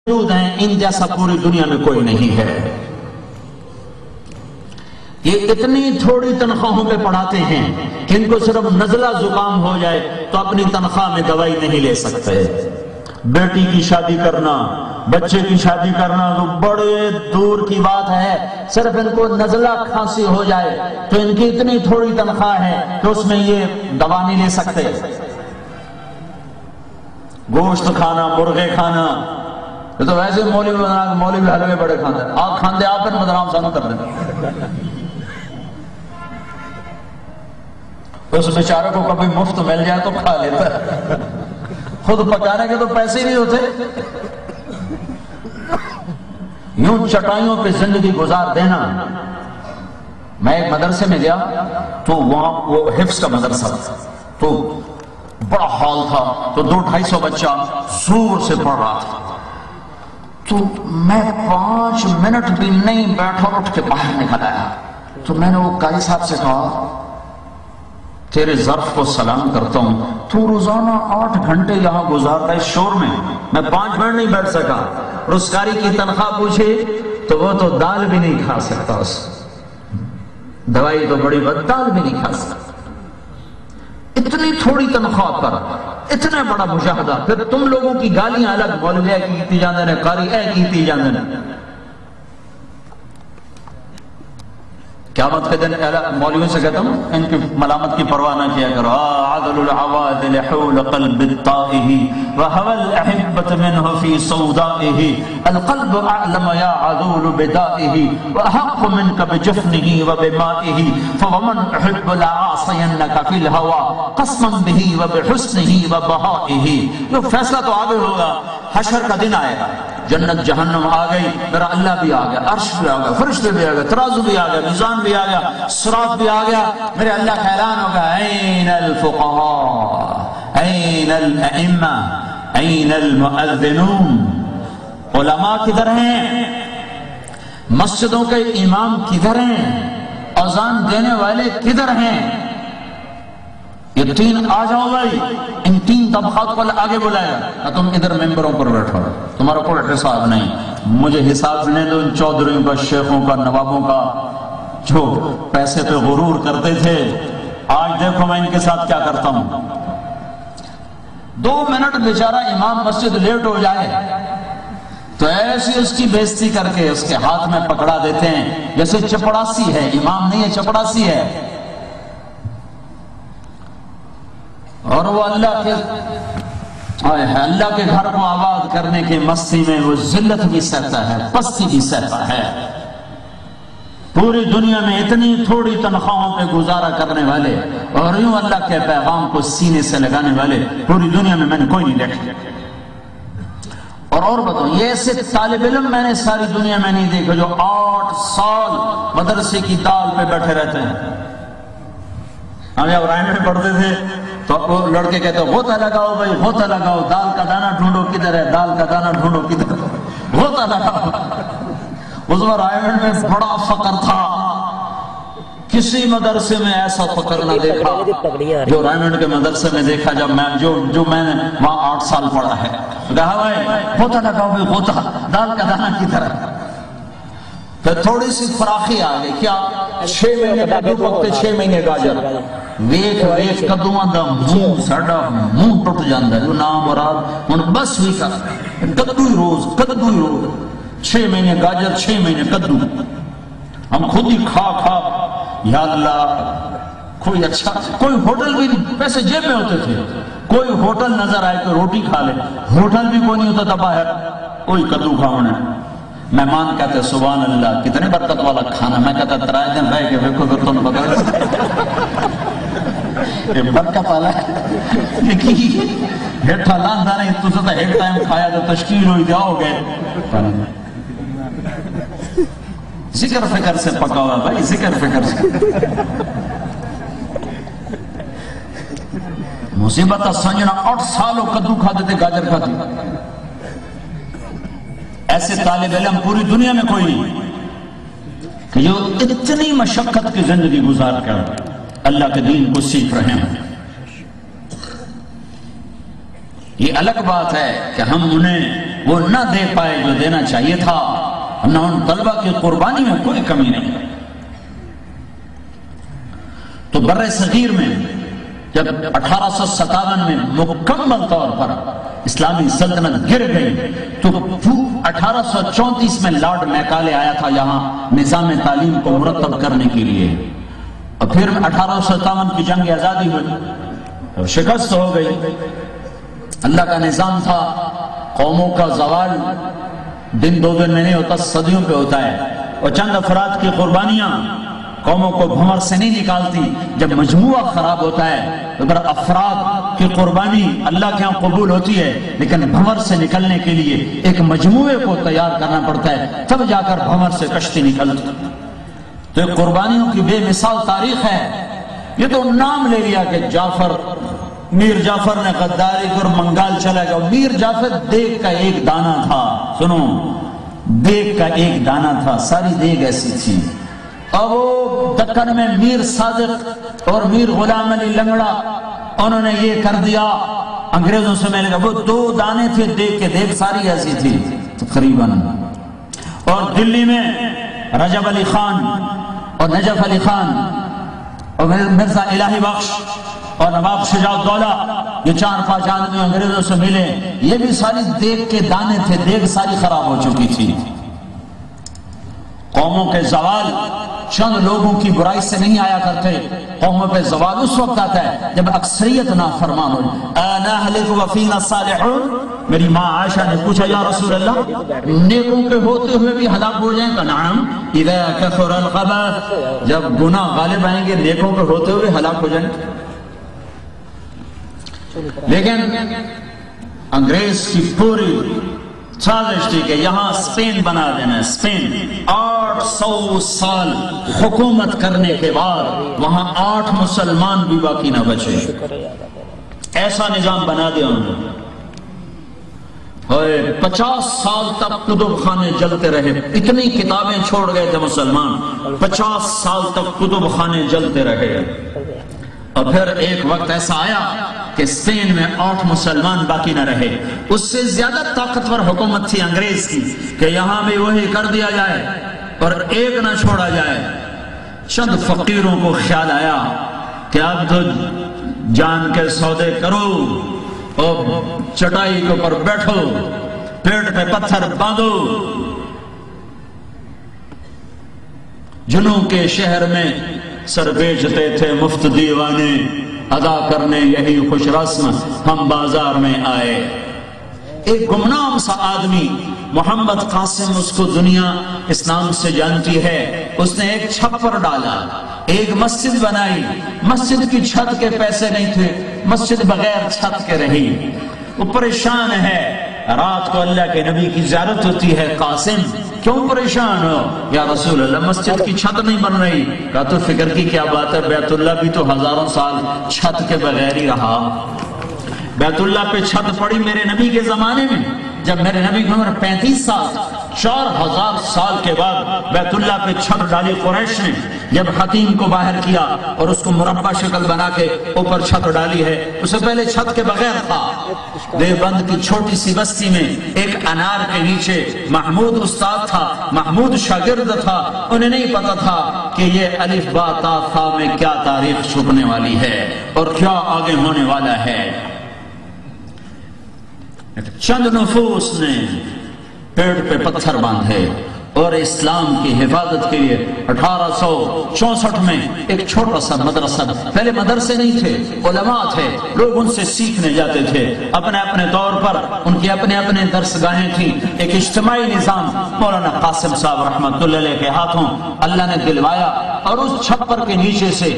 موجود ہیں، ان جیسا پوری دنیا میں کوئی نہیں ہے۔ یہ اتنی تھوڑی تنخواہوں پہ پڑھاتے ہیں کہ ان کو صرف نزلہ زکام ہو جائے تو اپنی تنخواہ میں دوائی نہیں لے سکتے۔ بیٹی کی شادی کرنا، بچے کی شادی کرنا تو بڑے دور کی بات ہے، صرف ان کو نزلہ کھانسی ہو جائے تو ان کی اتنی تھوڑی تنخواہ ہے کہ اس میں یہ دوا نہیں لے سکتے۔ گوشت کھانا، مرغے کھانا، یہ تو ویسے مولوی حلوے بڑے کھاندے، آپ کھاندے آپ پر مدرام سانو کر دیں۔ اس بیچارے کو کبھی مفت مل جائے تو کھا لیتا ہے، خود پکانے کے تو پیسے ہی نہیں ہوتے۔ یوں چٹائیوں پہ زندگی گزار دینا۔ میں ایک مدرسے میں گیا تو وہاں وہ حفظ کا مدرسہ تھا، تو بڑا ہال تھا، تو 200-250 بچہ زور سے پڑھ رہا تھا۔ تو میں 5 منٹ بھی نہیں بیٹھا، اٹھ کے باہر نکل آیا۔ تو میں نے وہ قاری صاحب سے کہا، تیرے ظرف کو سلام کرتا ہوں، تو روزانہ 8 گھنٹے یہاں گزارتا ہے اس شور میں 5 منٹ نہیں بیٹھ سکا۔ اور اس قاری کی تنخواہ پوچھے تو وہ تو دال بھی نہیں کھا سکتا، اس دوائی تو بڑی بات، دال بھی نہیں کھا سکتا۔ اتنی تھوڑی تنخواہ پر اتنا بڑا مجاہدہ، پھر تم لوگوں کی گالیاں الگ، مولوی کی جاندے نے، قاری کی جاندے نے۔ قیامت کے دن مولویوں سے کہتا ہوں ان کی ملامت کی پرواہ نہ کیا کرو۔ عدل العوادل حول قلب الطائه وهوى الأحبة منه في صودائه القلب أعلم يا عذول بدائه وأحق منك بجفنه وبمائه فومن أحب لعاصينك في الهوى قسما به وبحسنه وبهائه۔ یہ فیصلہ تو آگے ہوگا، حشر کا دن آئے گا، جنت جہنم آ گئی، میرا اللہ بھی آ گیا، عرش بھی آ گیا، فرشتے بھی آ گیا، ترازو بھی آ گیا، میزان بھی آ گیا، صراط بھی آ گیا، میرے اللہ کا اعلان ہوگا، این الفقہاء این الائمہ این المؤذنون۔ علماء کدھر ہیں؟ مسجدوں کے امام کدھر ہیں؟ اذان دینے والے کدھر ہیں؟ یہ 3 آ جاؤ بھائی، ان 3 طبقات کو آگے بلائے گا۔ تم ادھر ممبروں پر بیٹھو، تمہارا کوئی حساب نہیں، مجھے حساب لے دو ان چودھریوں کا، شیخوں کا، نوابوں کا، جو پیسے پہ غرور کرتے تھے۔ آج دیکھو میں ان کے ساتھ کیا کرتا ہوں۔ 2 منٹ بیچارہ امام مسجد لیٹ ہو جائے تو ایسی اس کی بےزتی کر کے اس کے ہاتھ میں پکڑا دیتے ہیں جیسے چپڑاسی ہے، امام نہیں ہے، چپڑاسی ہے۔ اور وہ اللہ کے گھر کو آباد کرنے کے مستی میں وہ ذلت بھی سہتا ہے، پستی بھی سہتا ہے۔ پوری دنیا میں اتنی تھوڑی تنخواہوں پہ گزارا کرنے والے اور یوں اللہ کے پیغام کو سینے سے لگانے والے پوری دنیا میں نے کوئی نہیں دیکھا۔ اور بتاؤ، یہ ایسے طالب علم میں نے ساری دنیا میں نہیں دیکھا جو 8 سال مدرسے کی دال پہ بیٹھے رہتے ہیں۔ ہم جب رائن میں پڑھتے تھے تو وہ لڑکے کہتے ہیں غوطہ لگاؤ بھائی، غوطہ لگاؤ، دال کا دانہ ڈھونڈو کدھر ہے، دال کا دانہ ڈھونڈو کدھر ہے، غوطہ لگاؤ۔ اس میں رائن میں بڑا فقر تھا، کسی مدرسے میں ایسا فقر نہ دیکھا جو رائمنڈ کے مدرسے میں دیکھا جب جو میں نے وہاں 8 سال پڑھا ہے۔ کہا بھائی غوطہ لگاؤ بھائی، غوطہ، دال کا دانہ کدھر ہے۔ پھر تھوڑی سی فراخی آ گئی، کیا 6 مہینے کدو پکتے، 6 مہینے گاجر، ویک کدواں دا منہ ساڈا منہ ٹوٹ جاندا ہے، نام مراد ہن بس وی کر کدو ہی روز 6 مہینے گاجر، 6 مہینے کدو، ہم خود ہی کھا یا اللہ کوئی اچھا، کوئی ہوٹل بھی نہیں، پیسے جیب میں ہوتے تھے، کوئی ہوٹل نظر آئے کہ روٹی کھا لے، ہوٹل بھی کوئی نہیں ہوتا تھا باہر، کوئی کدو کھاؤں نے۔ مہمان کہتے سبحان اللہ کتنے برکت والا کھانا، میں کہتا 3 دن رہ کے دیکھو پھر تم بتا یہ برکت والا ہے ہیٹھا لاندہ نہیں، تو ستا ایک ٹائم کھایا تو تشکیل ہوئی جاؤ گے۔ ذکر فکر سے پکا ہوا بھائی، ذکر فکر سے۔ مصیبت سنجنا 8 سالوں کدو کھاتے تھے، گاجر کھاتے۔ ایسے طالب علم پوری دنیا میں کوئی نہیں کہ جو اتنی مشقت کی زندگی گزار کر اللہ کے دین کو سیکھ رہے ہیں۔ یہ الگ بات ہے کہ ہم انہیں وہ نہ دے پائے جو دینا چاہیے تھا، نہ ان طلبہ کی قربانی میں کوئی کمی نہیں۔ تو بر صغیر میں جب 1857 میں مکمل طور پر اسلامی سلطنت گر گئی تو 1834 میں لارڈ میکالے آیا تھا یہاں نظام تعلیم کو مرتب کرنے کے لیے، اور پھر 1857 کی جنگ آزادی ہوئی، شکست ہو گئی۔ اللہ کا نظام تھا، قوموں کا زوال دن دو دن میں نہیں ہوتا، صدیوں پہ ہوتا ہے، اور چند افراد کی قربانیاں قوموں کو بھنور سے نہیں نکالتی۔ جب مجموعہ خراب ہوتا ہے تو اگر افراد کی قربانی اللہ کے ہاں قبول ہوتی ہے، لیکن بھنور سے نکلنے کے لیے ایک مجموعے کو تیار کرنا پڑتا ہے، تب جا کر بھنور سے کشتی نکلتی۔ تو ایک قربانیوں کی بے مثال تاریخ ہے۔ یہ تو نام لے لیا کہ جعفر، میر جعفر نے غداری کر منگال چلا گیا۔ میر جعفر دیگ کا ایک دانہ تھا، سنو، دیگ کا ایک دانہ تھا، ساری دیگ ایسی تھی۔ اب وہ دکن میں میر صادق اور میر غلام علی لنگڑا، انہوں نے یہ کر دیا انگریزوں سے ملے گا، وہ دو دانے تھے دیگ کے، دیگ ساری ایسی تھی تقریباً۔ اور دلی میں رجب علی خان اور نجف علی خان اور مرزا الہی بخش اور نواب شجاع الدولہ، یہ 4-5 آدمی انگریزوں سے ملے، یہ بھی ساری دیگ کے دانے تھے، دیگ ساری خراب ہو چکی تھی۔ قوموں کے زوال چند لوگوں کی برائی سے نہیں آیا کرتے، قوموں پہ زوال اس وقت آتا ہے جب اکثریت نافرمان ہو۔ انہلک وفینا الصالحون، میری ماں عائشہ نے پوچھا یا رسول اللہ نیکوں کے ہوتے ہوئے بھی ہلاک ہو جائیں گا؟ نعم اذا کثر الخبث، جب گناہ غالب آئیں گے نیکوں کے ہوتے ہوئے ہلاک ہو جائیں گے۔ لیکن انگریز کی پوری سازش تھی کہ یہاں اسپین بنا دینا ہے، اسپین 800 سال حکومت کرنے کے بعد وہاں 8 مسلمان بھی باقی نہ بچے، ایسا نظام بنا دیا انہوں نے۔ اور 50 سال تک کتب خانے جلتے رہے، اتنی کتابیں چھوڑ گئے تھے مسلمان، 50 سال تک کتب خانے جلتے رہے۔ اور پھر ایک وقت ایسا آیا کہ اسپین میں 8 مسلمان باقی نہ رہے۔ اس سے زیادہ طاقتور حکومت تھی انگریز کی کہ یہاں بھی وہی کر دیا جائے اور ایک نہ چھوڑا جائے۔ چند فقیروں کو خیال آیا کہ اب تو جان کے سودے کرو اور چٹائی کے اوپر بیٹھو، پیٹ پہ پتھر باندھو۔ جنوں کے شہر میں سر بیچتے تھے مفت دیوانے، ادا کرنے یہی خوش رسم ہم بازار میں آئے۔ ایک گمنام سا آدمی محمد قاسم، اس کو دنیا اسلام سے جانتی ہے، اس نے ایک چھپر ڈالا، ایک مسجد بنائی، مسجد کی چھت کے پیسے نہیں تھے، مسجد بغیر چھت کے رہی۔ وہ پریشان ہے، رات کو اللہ کے نبی کی زیارت ہوتی ہے، قاسم کیوں پریشان ہو؟ یا رسول اللہ مسجد کی چھت نہیں بن رہی۔ کہا تو فکر کی کیا بات ہے، بیت اللہ بھی تو ہزاروں سال چھت کے بغیر ہی رہا۔ بیت اللہ پہ چھت پڑی میرے نبی کے زمانے میں، جب میرے نبی کی عمر 35 سال، 4000 سال کے بعد بیت اللہ پہ چھت ڈالی قریش نے۔ جب حتیم کو باہر کیا اور اس کو مربع شکل بنا کے اوپر چھت ڈالی ہے، اس سے پہلے چھت کے بغیر تھا۔ دیوبند کی چھوٹی سی بستی میں ایک انار کے نیچے محمود استاد تھا، محمود شاگرد تھا، انہیں نہیں پتا تھا کہ یہ الف با تا ثا میں کیا تاریخ چھپنے والی ہے اور کیا آگے ہونے والا ہے۔ چند نفوس نے پیڑ پہ پتھر باندھے اور اسلام کی حفاظت کے لیے 1864 میں ایک چھوٹا سا مدرسہ، پہلے مدرسے نہیں تھے، علماء تھے، لوگ ان سے سیکھنے جاتے تھے، اپنے اپنے طور پر ان کی اپنے اپنے درسگاہیں تھیں۔ ایک اجتماعی نظام مولانا قاسم صاحب رحمت اللہ علیہ کے ہاتھوں اللہ نے دلوایا اور اس چھپر کے نیچے سے